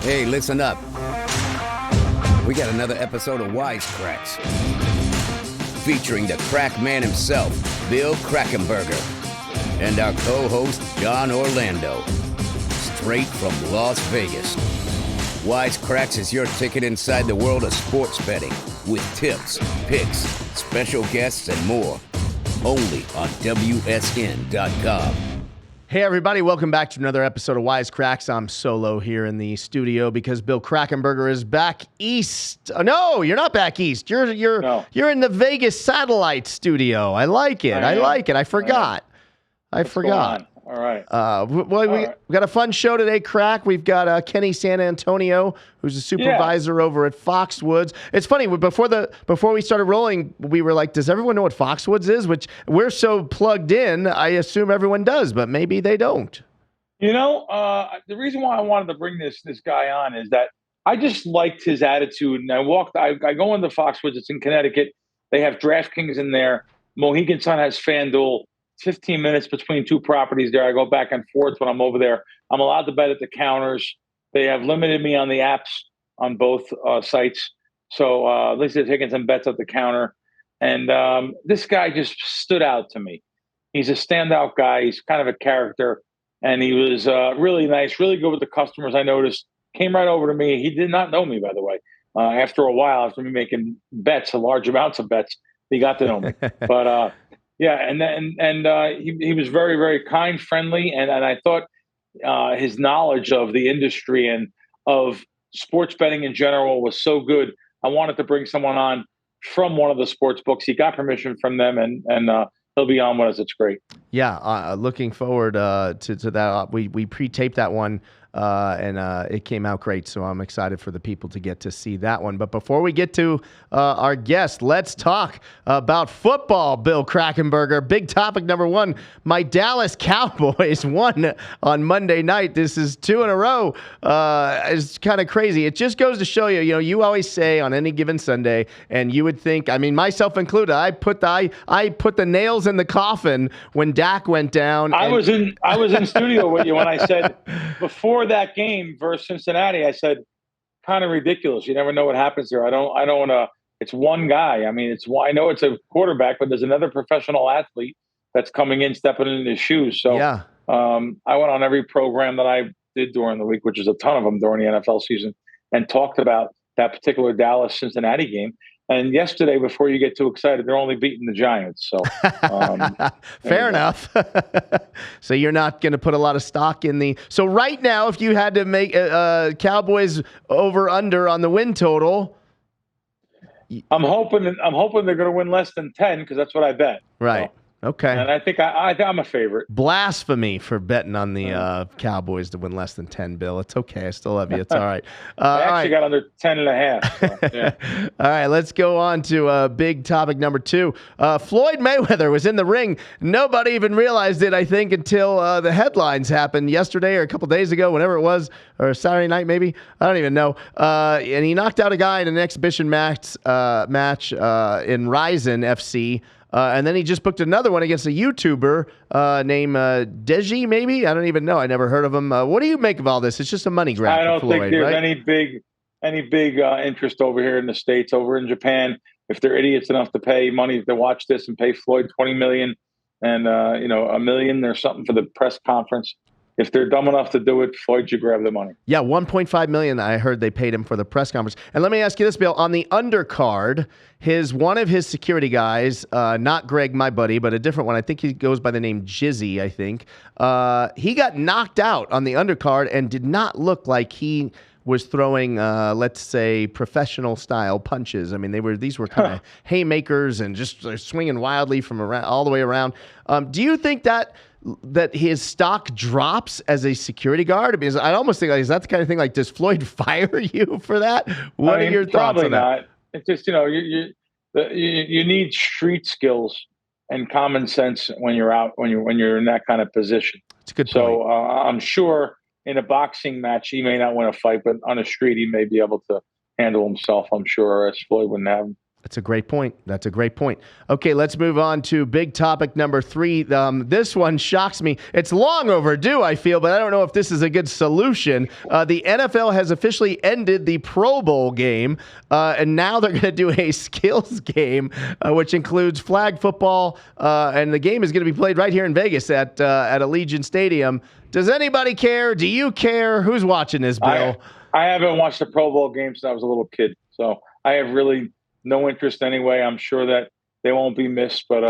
Hey, listen up. We got another episode of Wise Kracks, featuring the crack man himself, Bill Krackomberger, and our co-host, John Orlando, straight from Las Vegas. Wise Kracks is your ticket inside the world of sports betting, with tips, picks, special guests, and more. Only on WSN.com. Hey everybody, welcome back to another episode of Wise Kracks. I'm solo here in the studio because Bill Krackomberger is back east. Oh, no, you're not back east. You're in the Vegas satellite studio. I like it. I forgot. What's going on? All right. We got a fun show today, Crack. We've got Kenny San Antonio, who's a supervisor over at Foxwoods. It's funny, before we started rolling, we were like, does everyone know what Foxwoods is? Which we're so plugged in, I assume everyone does, but maybe they don't. You know, the reason why I wanted to bring this guy on is that I just liked his attitude. And I go into Foxwoods, it's in Connecticut. They have DraftKings in there. Mohegan Sun has FanDuel. 15 minutes between two properties there. I go back and forth when I'm over there. I'm allowed to bet at the counters. They have limited me on the apps on both sites. So at least they're taking some bets at the counter. And this guy just stood out to me. He's a standout guy. He's kind of a character. And he was really nice, really good with the customers, I noticed. Came right over to me. He did not know me, by the way. After a while, after me making bets, large amounts of bets, he got to know me. But yeah, he was very, very kind, friendly, and I thought his knowledge of the industry and of sports betting in general was so good. I wanted to bring someone on from one of the sports books. He got permission from them, and he'll be on with us. It's great. Yeah, looking forward to that. We pre-taped that one. And it came out great, so I'm excited for the people to get to see that one. But before we get to our guest, let's talk about football, Bill Krackomberger. Big topic number one, my Dallas Cowboys won on Monday night. This is 2 in a row. It's kind of crazy. It just goes to show you, you always say on any given Sunday, and you would think, I mean, myself included, I put the nails in the coffin when Dak went down. I was in studio with you when I said before that game versus Cincinnati, I said, kind of ridiculous. You never know what happens there. I don't want to. It's one guy. I mean, I know it's a quarterback, but there's another professional athlete that's coming in, stepping in his shoes. So yeah. I went on every program that I did during the week, which is a ton of them during the NFL season, and talked about that particular Dallas Cincinnati game. And yesterday, before you get too excited, they're only beating the Giants. So fair enough. So you're not going to put a lot of stock in the. So right now, if you had to make Cowboys over under on the win total, I'm hoping they're going to win less than 10 because that's what I bet. Right. So. Okay. And I think I'm a favorite. Blasphemy for betting on the Cowboys to win less than 10, Bill. It's okay. I still love you. It's all right. I actually got under 10 and a half. So, yeah. All right, let's go on to big topic number 2. Floyd Mayweather was in the ring. Nobody even realized it, I think, until the headlines happened yesterday or a couple days ago, whenever it was, or Saturday night maybe. I don't even know. And he knocked out a guy in an exhibition match in Ryzen FC. And then he just booked another one against a YouTuber named Deji, maybe? I don't even know. I never heard of him. What do you make of all this? It's just a money grab. I don't for Floyd, think there's right? any big interest over here in the States. Over in Japan, if they're idiots enough to pay money to watch this and pay Floyd $20 million and $1 million or something for the press conference, if they're dumb enough to do it, Floyd should grab the money. Yeah, $1.5 million. I heard they paid him for the press conference. And let me ask you this, Bill. On the undercard, one of his security guys, not Greg, my buddy, but a different one. I think he goes by the name Jizzy. I think he got knocked out on the undercard and did not look like he was throwing, let's say, professional style punches. I mean, these were kind of haymakers and just swinging wildly from all the way around. Do you think that his stock drops as a security guard? Because I almost think, is that the kind of thing like, does Floyd fire you for that? What are your thoughts on that? Probably not. It's just, you need street skills and common sense when you're out, when you're in that kind of position. It's a good point. So I'm sure in a boxing match, he may not win a fight, but on a street, he may be able to handle himself, I'm sure, as Floyd wouldn't have him. That's a great point. Okay, let's move on to big topic number 3. This one shocks me. It's long overdue, I feel, but I don't know if this is a good solution. The NFL has officially ended the Pro Bowl game, and now they're going to do a skills game, which includes flag football, and the game is going to be played right here in Vegas at Allegiant Stadium. Does anybody care? Do you care? Who's watching this, Bill? I haven't watched the Pro Bowl game since I was a little kid, so I have really no interest anyway. I'm sure that they won't be missed, but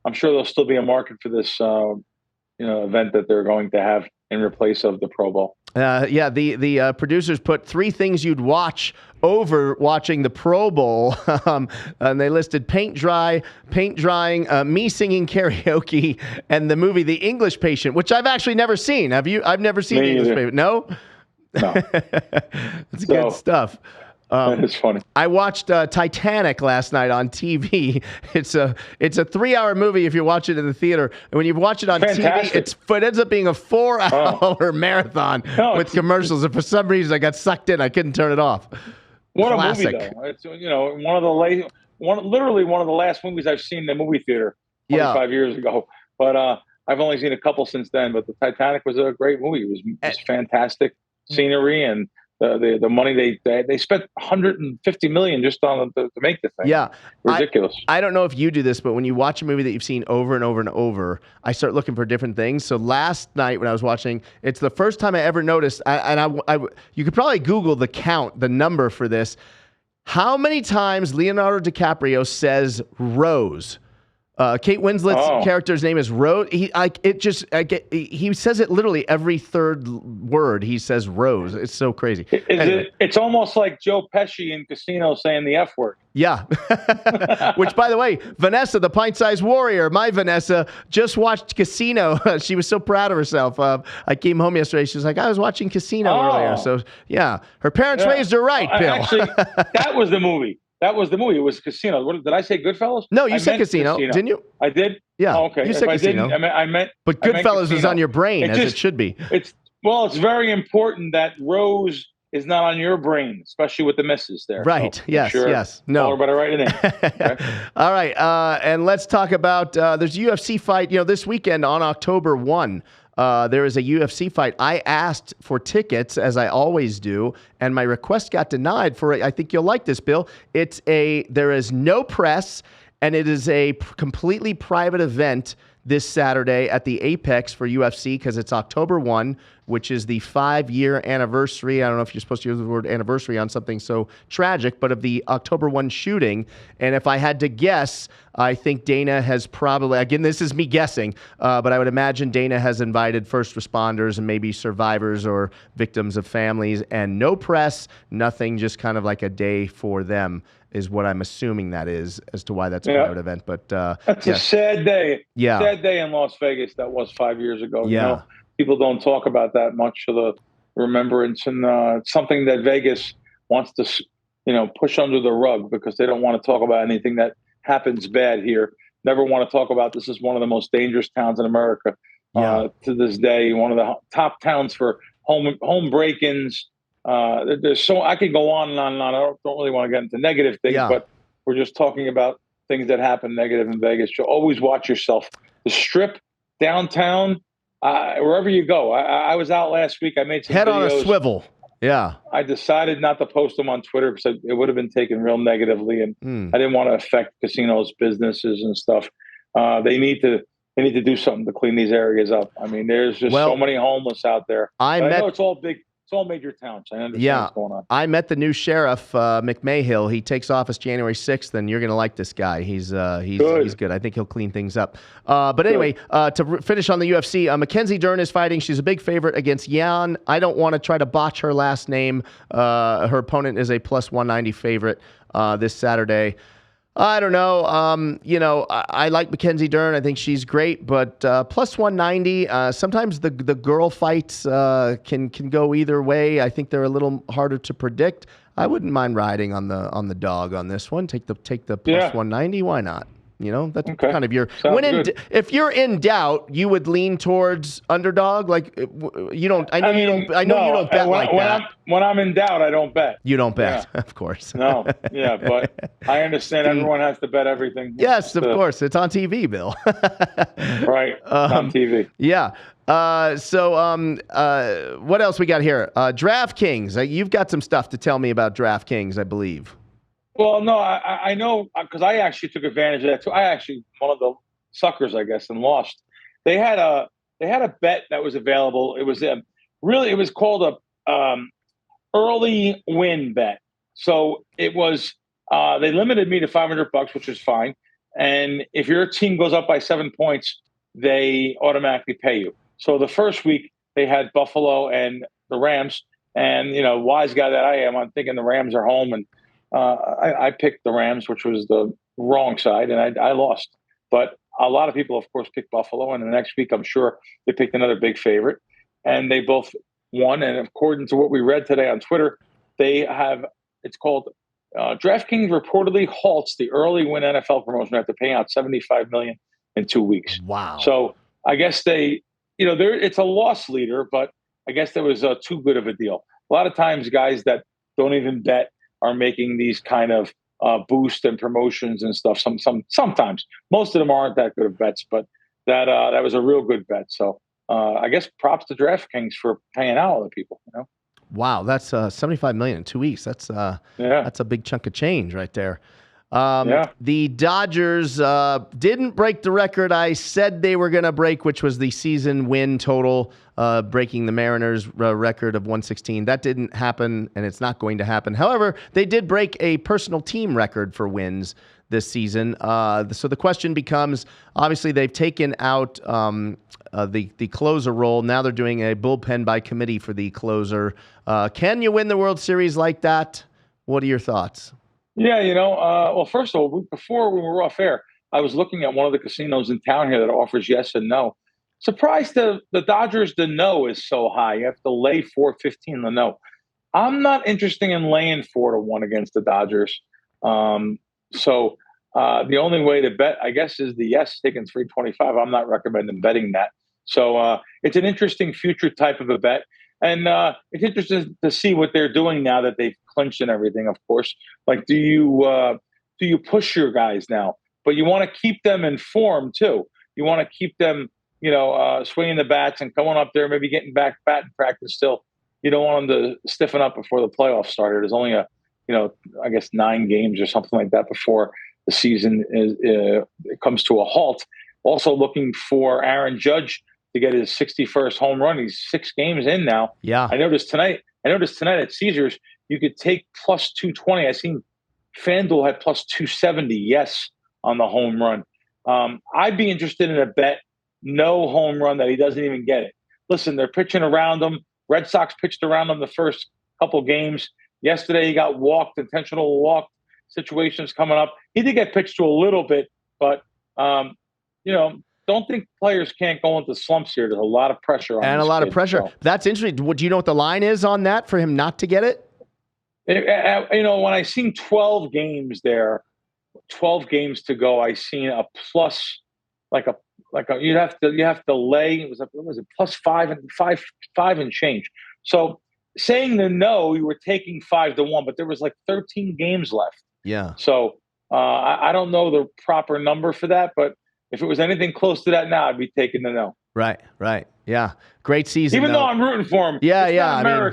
I'm sure there'll still be a market for this event that they're going to have in replace of the Pro Bowl. The producers put 3 things you'd watch over watching the Pro Bowl, and they listed paint drying, me singing karaoke, and the movie The English Patient, which I've actually never seen. Have you? I've never seen The English Patient. No? That's good stuff. It's funny. I watched Titanic last night on TV. It's a 3-hour movie if you watch it in the theater. And when you watch it on TV, it ends up being a 4-hour marathon with commercials. And for some reason, I got sucked in. I couldn't turn it off. What Classic. A movie, though! It's literally one of the last movies I've seen in the movie theater 25 years ago. But I've only seen a couple since then. But the Titanic was a great movie. It was fantastic scenery and the money they spent $150 million just on to make the thing. Yeah, ridiculous. I don't know if you do this, but when you watch a movie that you've seen over and over and over, I start looking for different things. So last night when I was watching, it's the first time I ever noticed, you could probably Google the number for this. How many times Leonardo DiCaprio says Rose? Kate Winslet's character's name is Rose. He says it literally every third word. He says Rose. It's so crazy. It's almost like Joe Pesci in Casino saying the F word. Yeah. Which, by the way, Vanessa, the pint-sized warrior, my Vanessa, just watched Casino. She was so proud of herself. I came home yesterday. She was like, I was watching Casino earlier. So, yeah. Her parents raised her right, Bill. Actually, that was the movie. It was Casino. Did I say Goodfellas? No, you said Casino, didn't you? I did? Yeah. Oh, okay. You said Casino. I meant But Goodfellas is on your brain, it should be. It's very important that Rose is not on your brain, especially with the misses there. Right. So yes. No. Or better write it in. Okay. All right. And let's talk about there's a UFC fight, this weekend on October 1. There is a UFC fight. I asked for tickets, as I always do, and my request got denied for it. I think you'll like this, Bill. There is no press, and it is a completely private event this Saturday at the Apex for UFC because it's October 1, which is the 5-year anniversary. I don't know if you're supposed to use the word anniversary on something so tragic, but of the October 1 shooting. And if I had to guess, I think Dana has probably, again, this is me guessing, but I would imagine Dana has invited first responders and maybe survivors or victims of families, and no press, nothing, just kind of like a day for them is what I'm assuming that is as to why that's a private event. But that's a sad day. Yeah. Sad day in Las Vegas. That was 5 years ago. Yeah. People don't talk about that much of the remembrance, and it's something that Vegas wants to, push under the rug because they don't want to talk about anything that happens bad here. Never want to talk about this is one of the most dangerous towns in America to this day. One of the top towns for home break-ins. There's I could go on and on and on. I don't really want to get into negative things, but we're just talking about things that happen negative in Vegas. So always watch yourself. The Strip, downtown, wherever you go. I was out last week. I made some head videos. on a swivel. Yeah. I decided not to post them on Twitter because it would have been taken real negatively, and I didn't want to affect casinos, businesses, and stuff. They need to do something to clean these areas up. I mean, there's just so many homeless out there. I know it's all big. It's all major towns. I understand what's going on. I met the new sheriff, McMahill. He takes office January 6th, and you're going to like this guy. He's good. I think he'll clean things up. But anyway, to finish on the UFC, Mackenzie Dern is fighting. She's a big favorite against Yan. I don't want to try to botch her last name. Her opponent is a plus 190 favorite this Saturday. I don't know. I like Mackenzie Dern. I think she's great, but plus 190. Sometimes the girl fights can go either way. I think they're a little harder to predict. I wouldn't mind riding on the dog on this one. Take the plus 190. Why not? That's Okay. kind of your Sounds good. if you're in doubt, you would lean towards underdog. Like you don't. I know you don't. I know you don't bet like that. When I'm in doubt, I don't bet. You don't bet, Yeah. of course. No. Yeah, but I understand everyone has to bet everything. Yes, of course. It's on TV, Bill. Right. On TV. Yeah. So what else we got here? DraftKings. You've got some stuff to tell me about DraftKings, I believe. Well, no, I know because I actually took advantage of that too. I actually one of the suckers, I guess, and lost. They had a bet that was available. It was it was called a early win bet. So it was they limited me to $500, which is fine. And if your team goes up by 7 points, they automatically pay you. So the first week they had Buffalo and the Rams, and wise guy that I am, I'm thinking the Rams are home, and I picked the Rams, which was the wrong side, and I lost. But a lot of people, of course, picked Buffalo, and the next week I'm sure they picked another big favorite, and they both won. And according to what we read today on Twitter, it's called DraftKings reportedly halts the early win NFL promotion after paying out $75 million in 2 weeks. Wow. So I guess it's a loss leader, but I guess that was too good of a deal. A lot of times guys that don't even bet are making these kind of boost and promotions and stuff. Sometimes. Most of them aren't that good of bets, but that was a real good bet. So I guess props to DraftKings for paying out other people. Wow, that's $75 million in 2 weeks. That's a big chunk of change right there. The Dodgers didn't break the record I said they were going to break, which was the season win total, breaking the Mariners' record of 116. That didn't happen, and it's not going to happen. However, they did break a personal team record for wins this season. So the question becomes, obviously, they've taken out the closer role. Now they're doing a bullpen by committee for the closer. Can you win the World Series like that? What are your thoughts? Yeah, well, first of all, before we were off air, I was looking at one of the casinos in town here that offers yes and no. Surprised the Dodgers, the no is so high. You have to lay 415 the no. I'm not interested in laying 4-1 against the Dodgers. So the only way to bet, I guess, is the yes, taking 325. I'm not recommending betting that. So it's an interesting future type of a bet. And it's interesting to see what they're doing now that they've clinched and everything, of course. Like, do you push your guys now? But you want to keep them in form, too. You want to keep them, swinging the bats and going up there, maybe getting back batting practice still. You don't want them to stiffen up before the playoffs started. There's only I guess 9 games or something like that before the season it comes to a halt. Also looking for Aaron Judge to get his 61st home run. He's 6 games in now. Yeah. I noticed tonight at Caesars, you could take plus 220. I seen FanDuel had plus 270, yes, on the home run. I'd be interested in a bet, no home run, that he doesn't even get it. Listen, they're pitching around him. Red Sox pitched around him the first couple games. Yesterday, he got walked, intentional walk situations coming up. He did get pitched to a little bit, but, don't think players can't go into slumps here. There's a lot of pressure on him. And a lot of pressure. So. That's interesting. Do you know what the line is on that for him not to get it? When I seen 12 games there, 12 games to go, I seen a plus, you have to lay. It was plus 5 and change. So saying the no, you were taking 5-1, but there was 13 games left. Yeah. So I don't know the proper number for that, but if it was anything close to that now, I'd be taking the no. Right. Yeah. Great season. Even though I'm rooting for him. Yeah,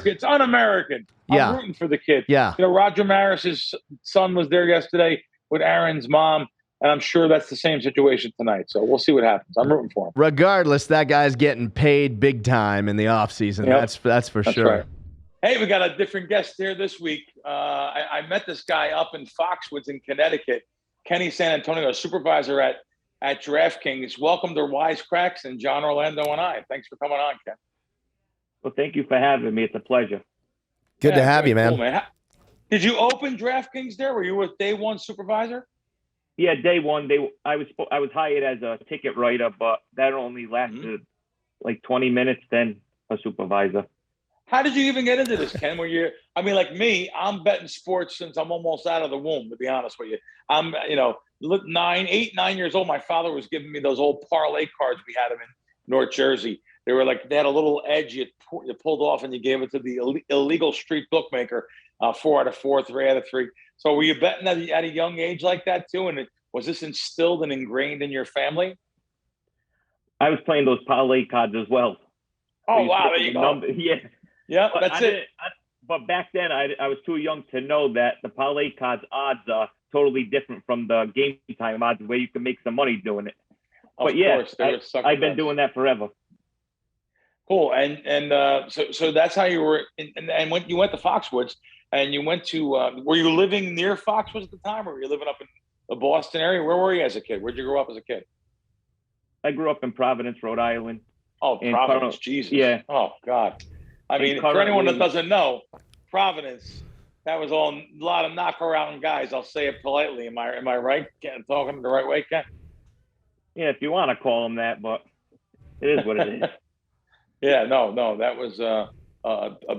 It's un-American. I'm rooting for the kid. Yeah. Roger Maris's son was there yesterday with Aaron's mom, and I'm sure that's the same situation tonight. So we'll see what happens. I'm rooting for him. Regardless, that guy's getting paid big time in the offseason. Yep. That's for sure. Right. Hey, we got a different guest here this week. I met this guy up in Foxwoods in Connecticut, Kenny San Antonio, a supervisor at DraftKings. Welcome to Wise Kracks and John Orlando and I. Thanks for coming on, Ken. Well, thank you for having me. It's a pleasure. Good to have you, man. Cool, man. Did you open DraftKings there? Were you a day one supervisor? Yeah, day one. I was hired as a ticket writer, but that only lasted 20 minutes. Then a supervisor. How did you even get into this, Ken? Like me, I'm betting sports since I'm almost out of the womb, to be honest with you. I'm, 8, 9 years old, my father was giving me those old parlay cards. We had them in North Jersey. They were like, they had a little edge you pulled off and you gave it to the illegal street bookmaker, 4 out of 4, 3 out of 3. So were you betting at a young age like that too? And was this instilled and ingrained in your family? I was playing those parlay cards as well. Oh, wow. There you go. Yeah, but that's it. But back then, I was too young to know that the parlay cards odds are totally different from the game time odds, where you can make some money doing it. But yeah, I've been doing that forever. Cool. And so that's how you were. And when you went to Foxwoods and you went to, were you living near Foxwoods at the time, or were you living up in the Boston area? Where were you as a kid? Where'd you grow up as a kid? I grew up in Providence, Rhode Island. Oh, Providence, Jesus. Yeah. Oh, God. I mean, for anyone that doesn't know, Providence, that was all a lot of knock-around guys. I'll say it politely. Am I right? Talking the right way, Ken? Yeah, if you want to call them that, but it is what it is. Yeah, no, that was a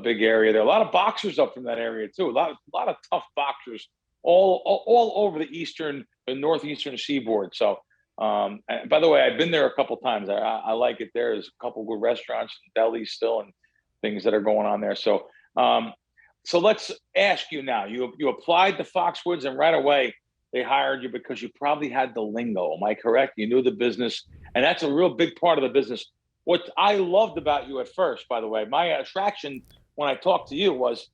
big area there. A lot of boxers up from that area too. A lot of tough boxers all over the northeastern seaboard. So, and by the way, I've been there a couple times. I like it there. There's a couple good restaurants, delis still, and things that are going on there. So, so let's ask you now. You applied to Foxwoods, and right away they hired you because you probably had the lingo. Am I correct? You knew the business, and that's a real big part of the business. What I loved about you at first, by the way, my attraction when I talked to you was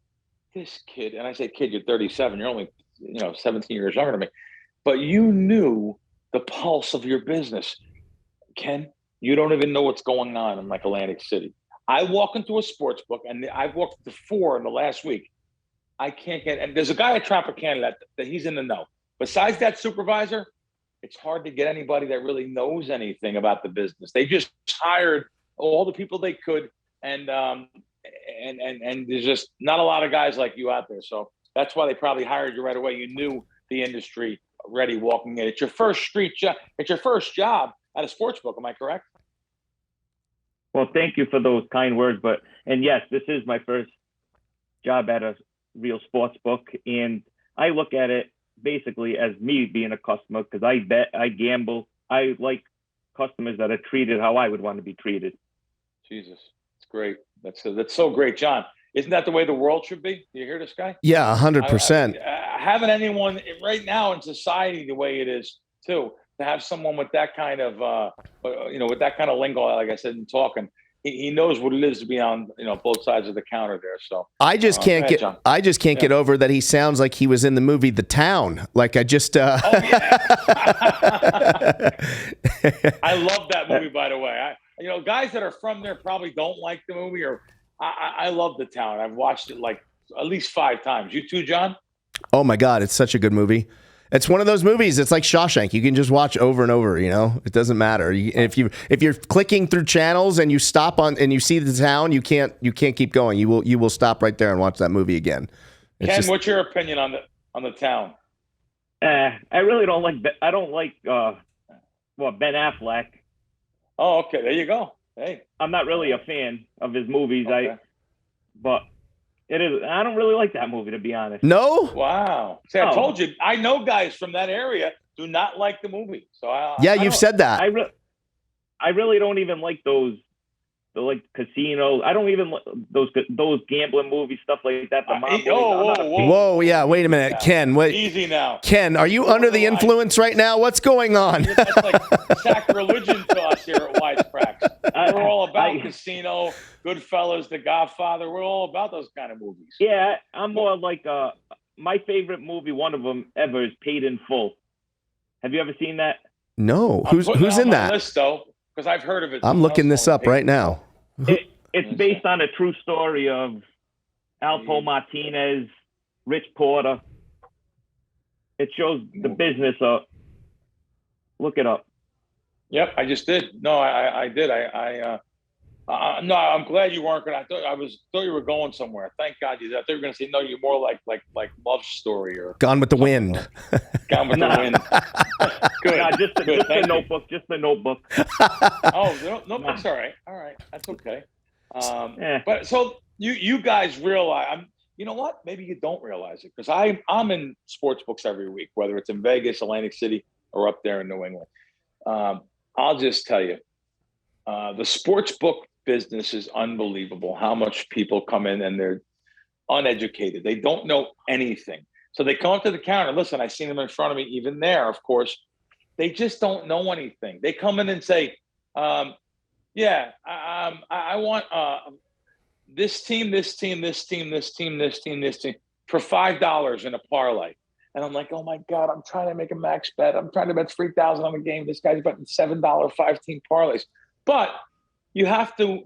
this kid, and I say kid, you're 37, you're only 17 years younger than me, but you knew the pulse of your business. Ken, you don't even know what's going on in like Atlantic City. I walk into a sports book, and I've walked to 4 in the last week. I can't get, and there's a guy at Tropicana that he's in the know. Besides that supervisor, it's hard to get anybody that really knows anything about the business. They just hired all the people they could, and there's just not a lot of guys like you out there. So that's why they probably hired you right away. You knew the industry already walking in. It's your first street job. It's your first job at a sports book. Am I correct? Well, thank you for those kind words. And yes, this is my first job at a real sports book, and I look at it basically as me being a customer, because I bet, I gamble. I like customers that are treated how I would want to be treated. Jesus, it's great. That's so great, John. Isn't that the way the world should be? Do you hear this guy? Yeah, 100%. Having anyone right now in society the way it is too, to have someone with that kind of, with that kind of lingo, like I said, and talking, he knows what it is to be on, both sides of the counter there. So I just can't get over that he sounds like he was in the movie The Town. Like I just. Oh yeah. I love that movie, by the way. Guys that are from there probably don't like the movie, or I love The Town. I've watched it like at least 5 times. You too, John? Oh my God, it's such a good movie. It's one of those movies. It's like Shawshank. You can just watch over and over. It doesn't matter. If you're clicking through channels and you stop on and you see The Town, you can't keep going. You will stop right there and watch that movie again. Ken, what's your opinion on The Town? I really don't like. I don't like Ben Affleck. Oh, okay. There you go. Hey, I'm not really a fan of his movies. Okay. But it is. I don't really like that movie, to be honest. No? Wow. See, I told you. I know guys from that area do not like the movie. So you've said that. I really don't even like those. Like casinos. I don't even those gambling movies, stuff like that. Whoa, yeah. Wait a minute, Ken. Wait. Easy now. Ken, are you under the influence right now? What's going on? That's like sacrilegion to us here at Wise Kracks. We're all about Casino, Goodfellas, The Godfather. We're all about those kind of movies. Yeah, I'm more like my favorite movie. One of them ever is Paid in Full. Have you ever seen that? No. Who's in that? List though, because I've heard of it. I'm looking this up right now. It's based on a true story of Alpo Martinez, Rich Porter. It shows the business of. Look it up. Yep, I just did. No, I did. No, I'm glad you weren't gonna. I thought you were going somewhere. Thank God you did. I thought you were gonna say no. You're more like Love Story or Gone with the Wind. Gone with the Wind. Good. No, just the Notebook. Just the Notebook. Oh, Notebook's all right. All right, that's okay. But so you guys realize, you know what? Maybe you don't realize it, because I'm in sports books every week, whether it's in Vegas, Atlantic City. or up there in New England. I'll just tell you, the sports book business is unbelievable. How much people come in and they're uneducated. They don't know anything. So they come up to the counter. Listen, I've seen them in front of me, even there, of course. They just don't know anything. They come in and say, I want this team for $5 in a parlay. And I'm like, oh my God, I'm trying to make a max bet. I'm trying to bet 3,000 on the game. This guy's betting $7 5-team parlays. But you have to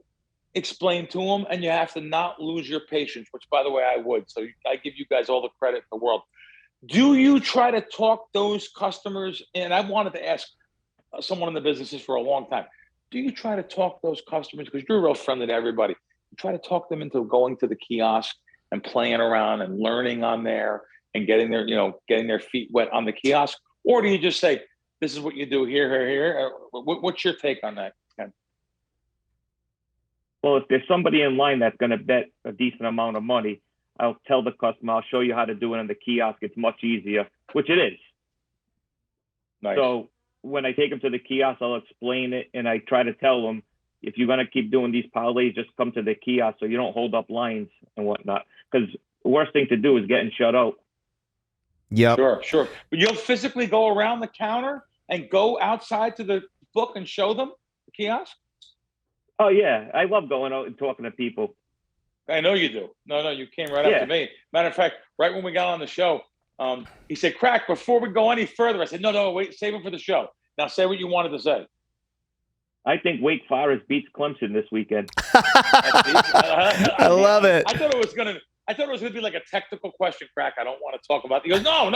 explain to them, and you have to not lose your patience, which, by the way, I would. So I give you guys all the credit in the world. Do you try to talk those customers? And I wanted to ask someone in the businesses for a long time. Do you try to talk those customers? Because you're real friendly to everybody. You try to talk them into going to the kiosk and playing around and learning on there and getting their feet wet on the kiosk? Or do you just say, this is what you do here? What's your take on that, Ken? Well, if there's somebody in line that's going to bet a decent amount of money, I'll tell the customer, I'll show you how to do it in the kiosk. It's much easier, which it is. Nice. So when I take them to the kiosk, I'll explain it, and I try to tell them, if you're going to keep doing these parlays, just come to the kiosk so you don't hold up lines and whatnot. Because the worst thing to do is getting shut out. Yep. Sure. But you'll physically go around the counter and go outside to the book and show them the kiosk? Oh, yeah. I love going out and talking to people. I know you do. No, you came right up to me. Matter of fact, right when we got on the show, he said, Crack, before we go any further, I said, no, wait, save it for the show. Now say what you wanted to say. I think Wake Forest beats Clemson this weekend. I love it. I thought it was gonna be like a technical question, Crack. I don't want to talk about it. He goes, no.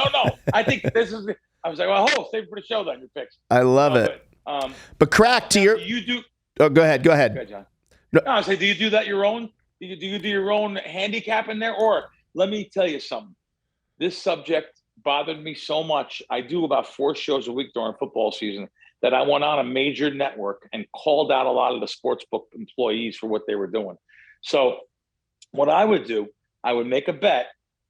I think this is. I was like, well, save it for the show then. Your picks. I love it. But Crack, to your, you do. Oh, go ahead, John. No, I say, do you do that your own? Do you do your own handicap in there? Or let me tell you something. This subject bothered me so much. I do about 4 shows a week during football season that I went on a major network and called out a lot of the sportsbook employees for what they were doing. So what I would do, I would make a bet.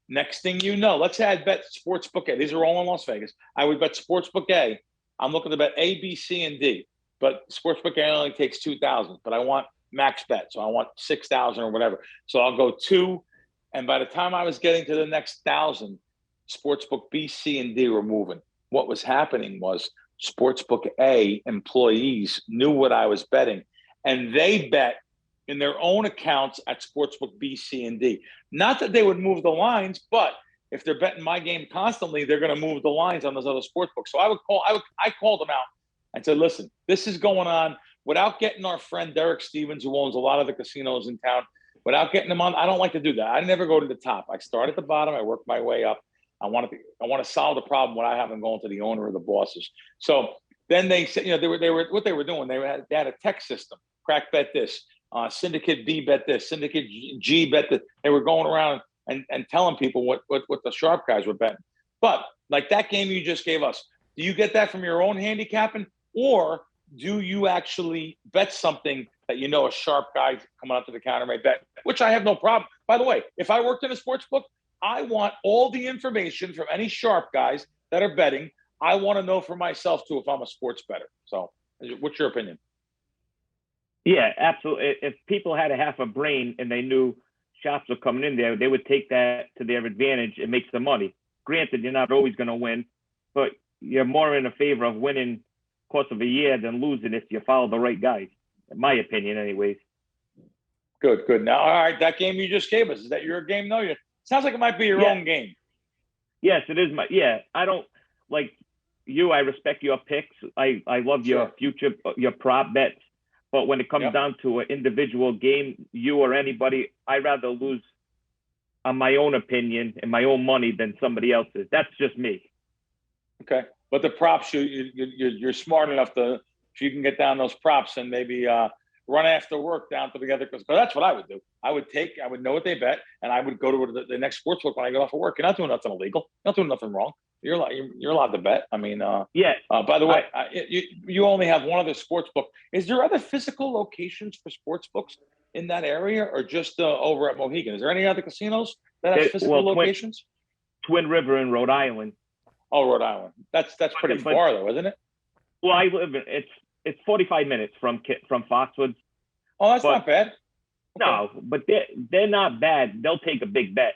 Next thing you know, let's say I bet Sportsbook A. These are all in Las Vegas. I would bet Sportsbook A. I'm looking to bet A, B, C, and D. But Sportsbook A only takes 2,000. But I want max bet. So I want 6,000 or whatever. So I'll go 2. And by the time I was getting to the next 1,000, Sportsbook B, C, and D were moving. What was happening was Sportsbook A employees knew what I was betting, and they bet in their own accounts at Sportsbook B, C, and D. Not that they would move the lines, but if they're betting my game constantly, they're going to move the lines on those other sportsbooks. So I called them out and said, listen, this is going on without getting our friend Derek Stevens, who owns a lot of the casinos in town, without getting them on. I don't like to do that. I never go to the top. I start at the bottom. I work my way up. I want to solve the problem without having going to the owner or the bosses. So then they said, they were what they were doing. They had a tech system. Crack bet this. Syndicate B bet this. Syndicate G bet this. They were going around and telling people what the sharp guys were betting. But like that game you just gave us, do you get that from your own handicapping, or do you actually bet something that a sharp guy coming up to the counter may bet? Which I have no problem. By the way, if I worked in a sports book, I want all the information from any sharp guys that are betting. I want to know for myself, too, if I'm a sports bettor. So what's your opinion? Yeah, absolutely. If people had a half a brain and they knew shops were coming in there, they would take that to their advantage and make some money. Granted, you're not always going to win, but you're more in a favor of winning course of a year than losing if you follow the right guys, in my opinion, anyways. Good. Now, all right, that game you just gave us, is that your game? No, sounds like it might be your own game. Yes, it is I don't like you. I respect your picks. I love your future, your prop bets. But when it comes down to an individual game, you or anybody, I'd rather lose on my own opinion and my own money than somebody else's. That's just me. Okay. But the props, you're smart enough to, if you can get down those props and maybe run after work down to the other, because that's what I would do. I would know what they bet, and I would go to the next sportsbook when I get off of work. You're not doing nothing illegal. You're not doing nothing wrong. You're allowed to bet. I mean, by the way, you only have one other sports book. Is there other physical locations for sports books in that area, or just over at Mohegan? Is there any other casinos that have physical locations? Twin River in Rhode Island. Oh, Rhode Island. That's pretty far though, isn't it? Well, I live in it's 45 minutes from Foxwoods. Oh, that's not bad. Okay. No, but they're not bad. They'll take a big bet.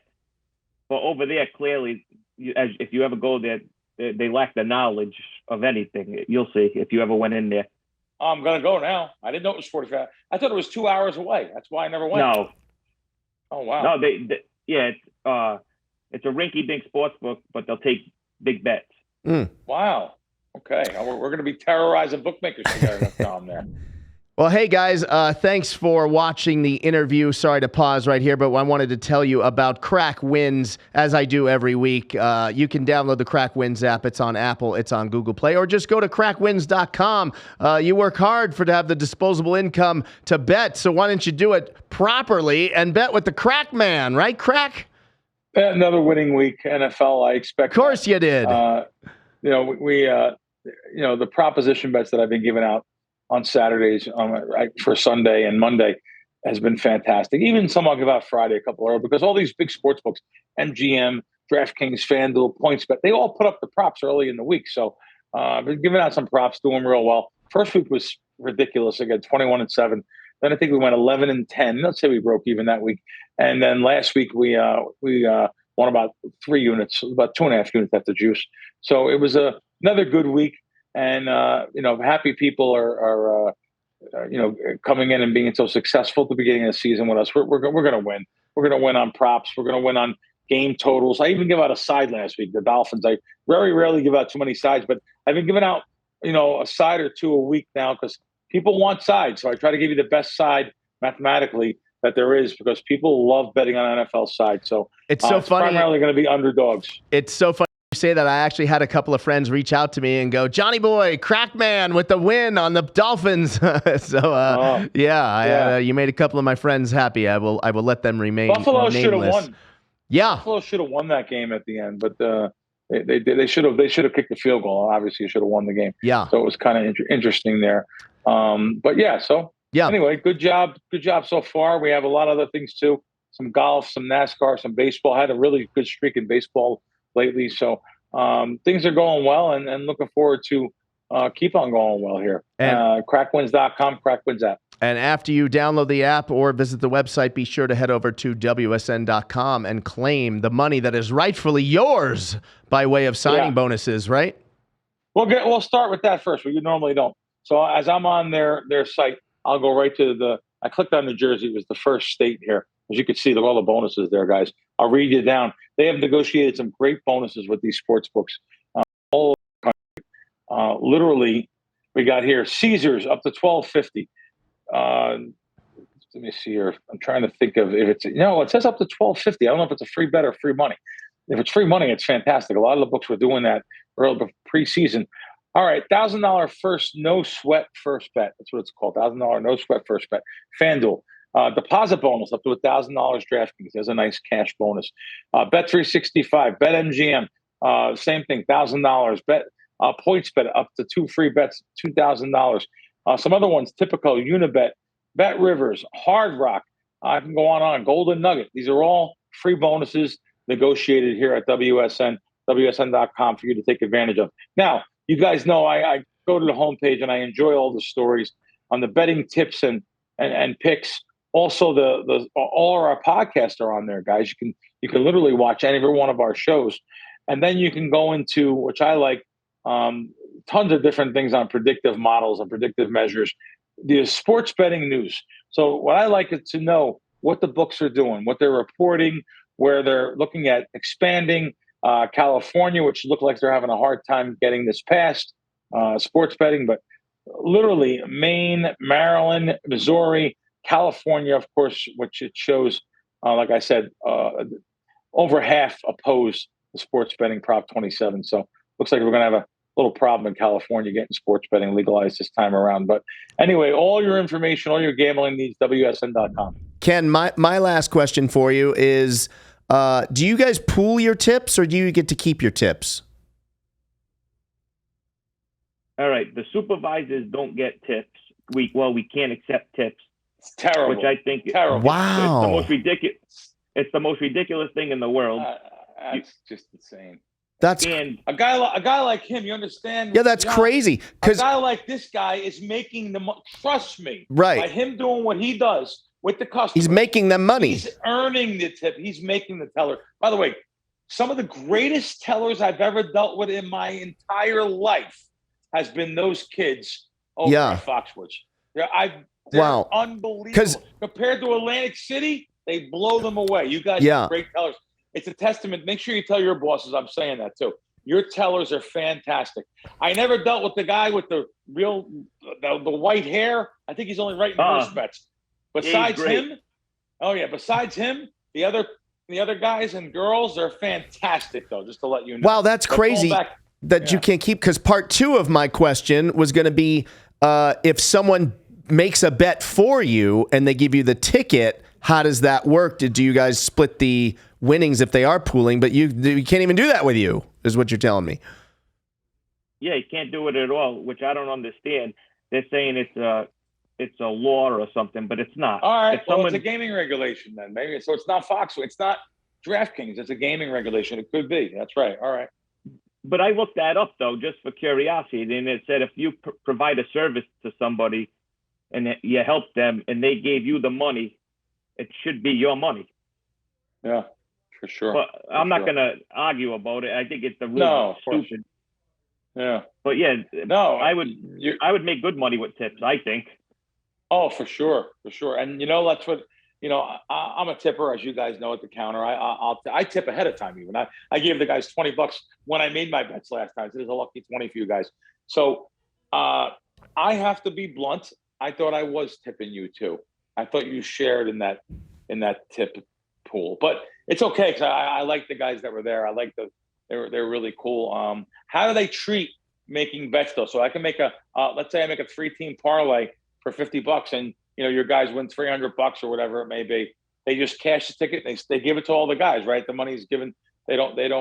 But over there, clearly, if you ever go there, they lack the knowledge of anything. You'll see if you ever went in there. I'm gonna go now. I didn't know it was 45. I thought it was 2 hours away. That's why I never went. No. Oh wow. No, it's a rinky-dink sports book, but they'll take big bets. Wow. Okay, we're going to be terrorizing bookmakers together next time there. Well, hey, guys, thanks for watching the interview. Sorry to pause right here, but I wanted to tell you about Crack Wins, as I do every week. You can download the Crack Wins app. It's on Apple. It's on Google Play. Or just go to crackwins.com. You work hard to have the disposable income to bet, so why don't you do it properly and bet with the Crack Man, right, Crack? Another winning week, NFL, I expect. Of course you did. We the proposition bets that I've been giving out on Saturdays for Sunday and Monday has been fantastic. Even some I'll give out Friday a couple early because all these big sports books, MGM, DraftKings, FanDuel, PointsBet, they all put up the props early in the week. So I've been giving out some props, doing real well. First week was ridiculous. Again, 21-7. Then I think we went 11-10. Let's say we broke even that week. And then last week we won about 3 units, about 2.5 units at the juice. So it was another good week. And, happy people are coming in and being so successful at the beginning of the season with us. We're going to win. We're going to win on props. We're going to win on game totals. I even gave out a side last week, the Dolphins. I very rarely give out too many sides, but I've been giving out, a side or two a week now because people want sides. So I try to give you the best side mathematically that there is because people love betting on NFL sides. So it's so funny. Primarily going to be underdogs. It's so funny. You say that. I actually had a couple of friends reach out to me and go, Johnny boy, Crack Man with the win on the Dolphins. You made a couple of my friends happy. I will let them remain Buffalo nameless. should have won. Yeah. Buffalo should have won that game at the end, but they should have kicked the field goal. Obviously, should have won the game. Yeah. So it was kind of interesting there. Anyway, good job so far. We have a lot of other things too. Some golf, some NASCAR, some baseball. I had a really good streak in baseball lately. So things are going well and looking forward to keep on going well here. Crackwins.com, Crackwins app. And after you download the app or visit the website, be sure to head over to WSN.com and claim the money that is rightfully yours by way of signing bonuses, right? We'll start with that first. We normally don't. So as I'm on their site, I'll go right to I clicked on New Jersey. It was the first state here. As you can see, look at all the bonuses there, guys. I'll read you down. They have negotiated some great bonuses with these sports books all over the country. Literally, we got here Caesars up to $12.50. Let me see here. I'm trying to think of if it's it says up to $12.50. I don't know if it's a free bet or free money. If it's free money, it's fantastic. A lot of the books were doing that early preseason. All right, $1,000 first no sweat first bet. That's what it's called. $1,000 no sweat first bet. FanDuel. Deposit bonus up to $1,000 DraftKings. There's a nice cash bonus. Bet365, BetMGM, same thing, $1,000. Bet PointsBet up to 2 free bets, $2,000. Some other ones, Typical, Unibet, Bet Rivers, Hard Rock. I can go on. Golden Nugget. These are all free bonuses negotiated here at WSN, WSN.com for you to take advantage of. Now, you guys know I go to the homepage and I enjoy all the stories on the betting tips and picks. Also, all of our podcasts are on there, guys. You can literally watch every one of our shows, and then you can go into, which I like, tons of different things on predictive models and predictive measures. The sports betting news. So what I like is to know what the books are doing, what they're reporting, where they're looking at expanding. California, which look like they're having a hard time getting this passed, sports betting, but literally Maine, Maryland, Missouri, California, of course, which it shows, like I said, over half oppose the sports betting Prop 27. So looks like we're going to have a little problem in California getting sports betting legalized this time around. But anyway, all your information, all your gambling needs, WSN.com. Ken, my last question for you is, do you guys pool your tips or do you get to keep your tips? All right. The supervisors don't get tips. We can't accept tips. It's terrible. Which I think terrible. Wow. It's the most ridiculous. It's the most ridiculous thing in the world. That's just insane. That's a guy like him. You understand? Yeah, that's crazy. A guy like this guy is making the trust me. Right. By him doing what he does with the customer, he's making them money. He's earning the tip. He's making the teller. By the way, some of the greatest tellers I've ever dealt with in my entire life has been those kids over at Foxwoods. They're unbelievable. Compared to Atlantic City, they blow them away. You guys are great tellers. It's a testament. Make sure you tell your bosses I'm saying that too. Your tellers are fantastic. I never dealt with the guy with the white hair. I think he's only writing horse bets. Besides him, besides him, the other guys and girls are fantastic though, just to let you know. Wow, that's crazy that you can't keep, because part 2 of my question was going to be if someone makes a bet for you and they give you the ticket, how does that work? Do you guys split the winnings if they are pooling? But you can't even do that with you, is what you're telling me. Yeah, you can't do it at all, which I don't understand. They're saying it's a law or something, but it's not. All right, it's a gaming regulation then, maybe. So it's not Fox, it's not DraftKings. It's a gaming regulation. It could be. That's right. All right. But I looked that up, though, just for curiosity. And it said if you provide a service to somebody and you help them and they gave you the money, it should be your money. Yeah, for sure. But I'm not going to argue about it. I think it's the rule stupid. Yeah. But I would make good money with tips, I think. Oh, for sure. And that's what I'm a tipper, as you guys know, at the counter. I tip ahead of time even. I gave the guys $20 when I made my bets last time. So there's a lucky 20 for you guys. So I have to be blunt. I thought I was tipping you too. I thought you shared in that tip pool, but it's okay because I like the guys that were there. I like they're really cool. How do they treat making bets though? So I can make let's say I make a 3-team parlay for $50 and your guys win $300 or whatever it may be. They just cash the ticket. They give it to all the guys, right? The money's given. They don't there's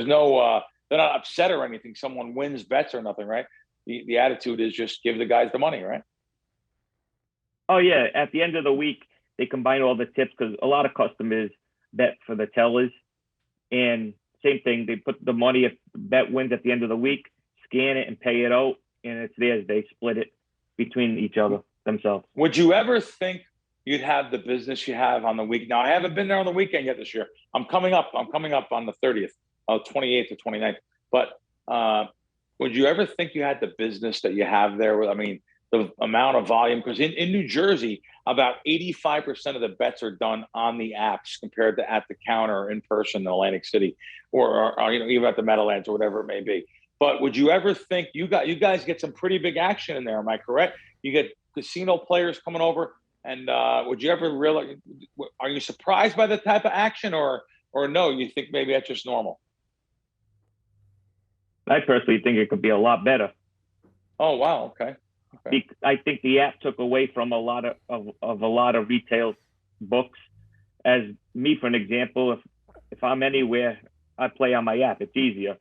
no they're not upset or anything. Someone wins bets or nothing, right? The attitude is just give the guys the money, right? Oh yeah. At the end of the week, they combine all the tips because a lot of customers bet for the tellers, and same thing. They put the money if the bet wins at the end of the week, scan it and pay it out, and it's theirs. They split it between each other themselves. Would you ever think you'd have the business you have on the week? Now, I haven't been there on the weekend yet this year. I'm coming up on the 30th, 28th to 29th. But would you ever think you had the business that you have there? I mean, the amount of volume, because in New Jersey, about 85% of the bets are done on the apps compared to at the counter or in person in Atlantic City or even at the Meadowlands or whatever it may be. But would you ever think you guys get some pretty big action in there? Am I correct? You get casino players coming over, and would you ever are you surprised by the type of action, or no? You think maybe that's just normal? I personally think it could be a lot better. Oh wow! Okay. I think the app took away from a lot of retail books. As me, for an example, if I'm anywhere, I play on my app. It's easier.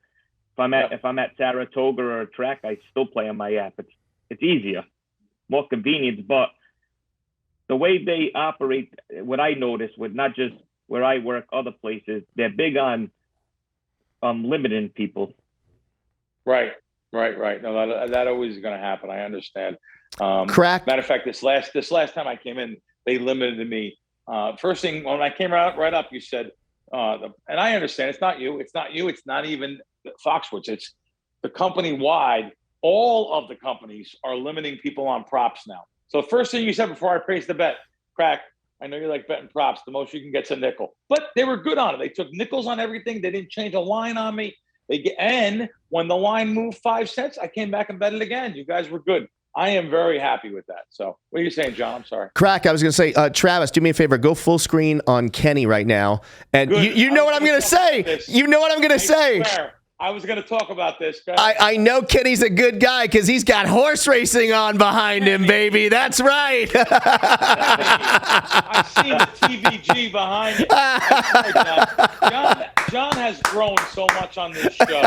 If I'm at Saratoga or a track, I still play on my app. It's easier, more convenience. But the way they operate, what I noticed with not just where I work, other places, they're big on limiting people. Right. No, that always is going to happen. I understand. Crack. Matter of fact, this last time I came in, they limited me. First thing when I came right up, you said, and I understand it's not you. It's not even Foxwoods. It's the company wide. All of the companies are limiting people on props now. So the first thing you said before I praised the bet, Crack, I know you like betting props. The most you can get's a nickel. But they were good on it. They took nickels on everything. They didn't change a line on me. And when the line moved 5 cents, I came back and bet it again. You guys were good. I am very happy with that. So what are you saying, John? I'm sorry. Crack, I was going to say, Travis, do me a favor. Go full screen on Kenny right now. And you know what I'm going to say. You know what I'm going to say. I was going to talk about this. I know Kenny's a good guy because he's got horse racing on behind him, baby. That's right. I see the TVG behind you. Right, John has grown so much on this show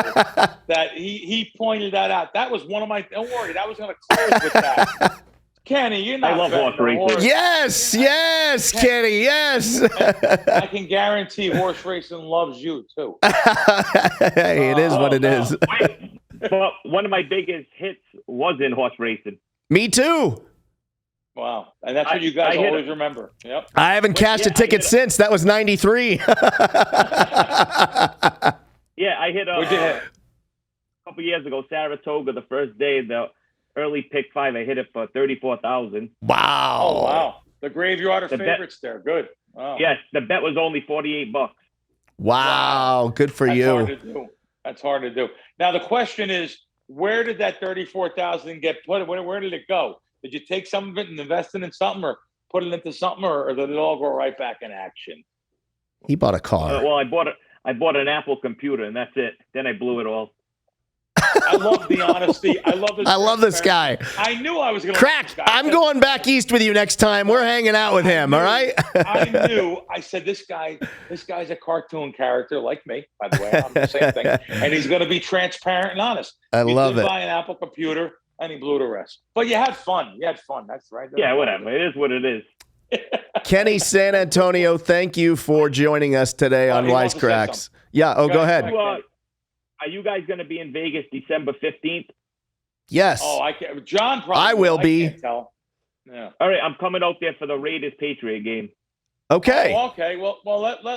that he pointed that out. That was one of my. Don't worry, that was going to close with that. Kenny, you're not. I love horse racing. Yes, Kenny, yes. I can guarantee horse racing loves you too. Hey, it is what it is. But one of my biggest hits was in horse racing. Me too. Wow, and that's what you guys always remember. Yep. I haven't cashed a ticket since. That was 93. Yeah, I hit What'd you hit? a couple years ago, Saratoga, the first day, the early pick 5. I hit it for 34,000. Wow. Oh wow, the graveyard of The favorites there. Good. Wow. Yes, the bet was only $48. Wow. Good for That's you. hard to do. That's hard to do. Now the question is, where did that 34,000 get put? Where did it go? Did you take some of it and invest it in something, or put it into something, or did it all go right back in action? He bought a car. Well, I bought an Apple computer, and that's it. Then I blew it all. I love the honesty. I love this guy. I knew I was going to. Crack, I'm going back east with you next time. We're hanging out with him, all right? I knew. I said, this guy's a cartoon character like me, by the way. I'm the same thing. And he's going to be transparent and honest. I love it. Buy an Apple computer, and he blew the rest. But you had fun. That's right. Yeah, whatever. It is what it is. Kenny San Antonio, thank you for joining us today on Wise Kracks. Yeah, go ahead. Are you guys going to be in Vegas December 15th? Yes. Oh, I can't. John probably. I will be. Can't tell. Yeah. All right, I'm coming out there for the Raiders-Patriot game. Okay. Oh, okay. Well,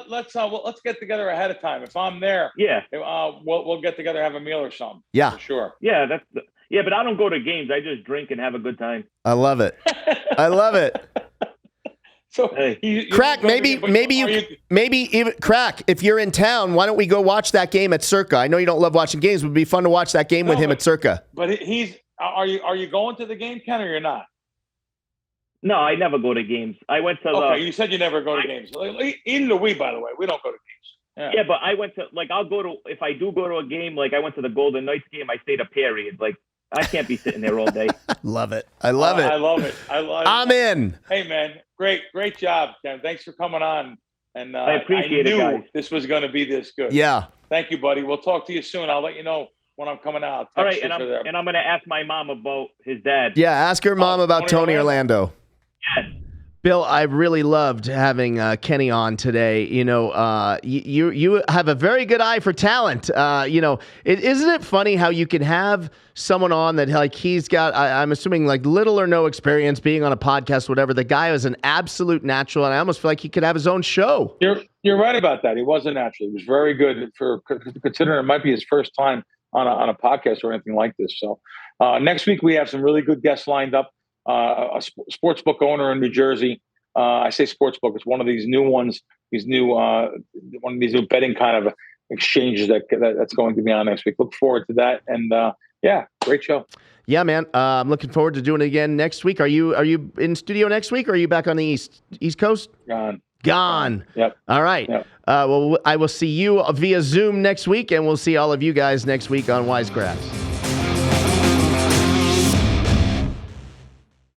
let's get together ahead of time. If I'm there, Yeah. We'll get together, have a meal or something. Yeah. For sure. Yeah, but I don't go to games. I just drink and have a good time. I love it. I love it. So, hey. Crack, maybe even Crack, if you're in town, why don't we go watch that game at Circa? I know you don't love watching games, but it'd be fun to watch that game with him at Circa. But are you going to the game, Ken, or you're not? No, I never go to games. I went to Okay, you said you never go to games. Either do we, by the way. We don't go to games. Yeah, but I went to, I'll go to, if I do go to a game, I went to the Golden Knights game, I stayed a period. I can't be sitting there all day. Love it. I love it. I love it. I'm in. Hey, man. Great job, Ken. Thanks for coming on. And I appreciate it, guys. This was going to be this good. Yeah. Thank you, buddy. We'll talk to you soon. I'll let you know when I'm coming out. All right, and I'm going to ask my mom about his dad. Yeah, ask her mom about Tony Orlando. Yes. Bill, I really loved having Kenny on today. You know, you have a very good eye for talent. Isn't it funny how you can have someone on that he's got, I'm assuming little or no experience being on a podcast, whatever. The guy is an absolute natural, and I almost feel like he could have his own show. You're right about that. He was a natural. He was very good for considering it might be his first time on a podcast or anything like this. So next week we have some really good guests lined up. A sportsbook owner in New Jersey. I say sportsbook. It's one of these new ones. One of these new betting kind of exchanges that's going to be on next week. Look forward to that. And great show. Yeah, man. I'm looking forward to doing it again next week. Are you in studio next week, or are you back on the East Coast? Gone. Yep. All right. Yep. Well, I will see you via Zoom next week, and we'll see all of you guys next week on Wise Kracks.